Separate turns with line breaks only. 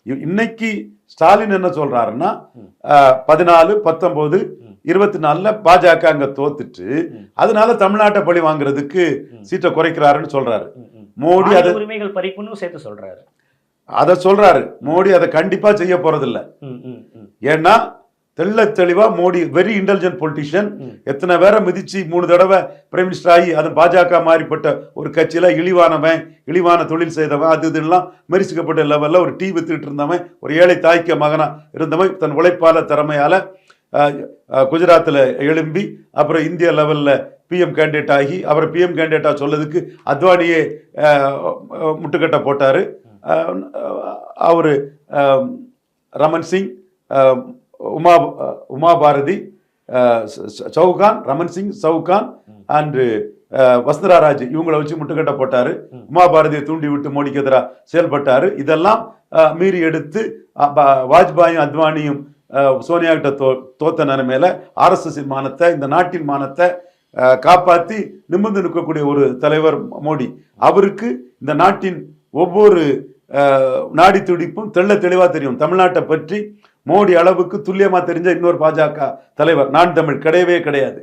இன்னைக்கு ஸ்டாலின் என்ன சொல்றாருன்னா 14, 19, 24 பாஜக அங்க தோத்துட்டு அதனால தமிழ்நாட்டை பழி வாங்குறதுக்கு சீட்டை குறைக்கிறாருன்னு சொல்றாரு. மோடி அதை
உரிமைகள் பறிப்புன்னு சேர்த்து சொல்றாரு.
அதை சொல்றாரு. மோடி அதை கண்டிப்பா செய்ய போறதில்லை. ஏன்னா தெள்ள தெளிவா மோடி வெரி இன்டெலிஜென்ட் பொலிட்டிஷியன். எத்தனை பேரை மிதிச்சு 3 தடவை பிரைம் மினிஸ்டர் ஆகி அது பாஜக மாறிப்பட்ட ஒரு கட்சியில இழிவான தொழில் செய்தவன், அது இதெல்லாம் மெரிசிக்கப்பட்ட லெவல்ல ஒரு டீ வித்துக்கிட்டு இருந்தவன், ஒரு ஏழை தாய்க்க மகனா இருந்தவன், தன் உழைப்பால திறமையால குஜராத்தில் எழும்பி அப்புறம் இந்திய லெவல்ல பிஎம் கேண்டிடேட் ஆகி அப்புறம் பிஎம் கேண்டிடேட்டா சொல்லதுக்கு அத்வானியே முட்டுக்கட்டை போட்டாரு. அவரு ரமன் சிங், உமா பாரதி சவுகான், ரமன் சிங் சவுகான் அண்ட் வசுந்தரா ராஜ் இவங்களை வச்சு முட்டுக்கட்டை போட்டாரு. உமா பாரதியை தூண்டி விட்டு மோடிக்கு எதிராக செயல்பட்டாரு. இதெல்லாம் மீறி எடுத்து வாஜ்பாயும் அத்வானியும் சோனியா கிட்ட தோத்த நிலைமையில RSS மானத்தை, இந்த நாட்டின் மானத்தை காப்பாற்றி நிமிர்ந்து நிற்கக்கூடிய ஒரு தலைவர் மோடி. அவருக்கு இந்த நாட்டின் ஒவ்வொரு நாடி துடிப்பும் தெளிவா தெரியும். தமிழ்நாட்டை பற்றி மோடி அளவுக்கு துல்லியமா தெரிஞ்ச இன்னொரு பாஜக தலைவர் நான் தமிழ் கிடையவே கிடையாது.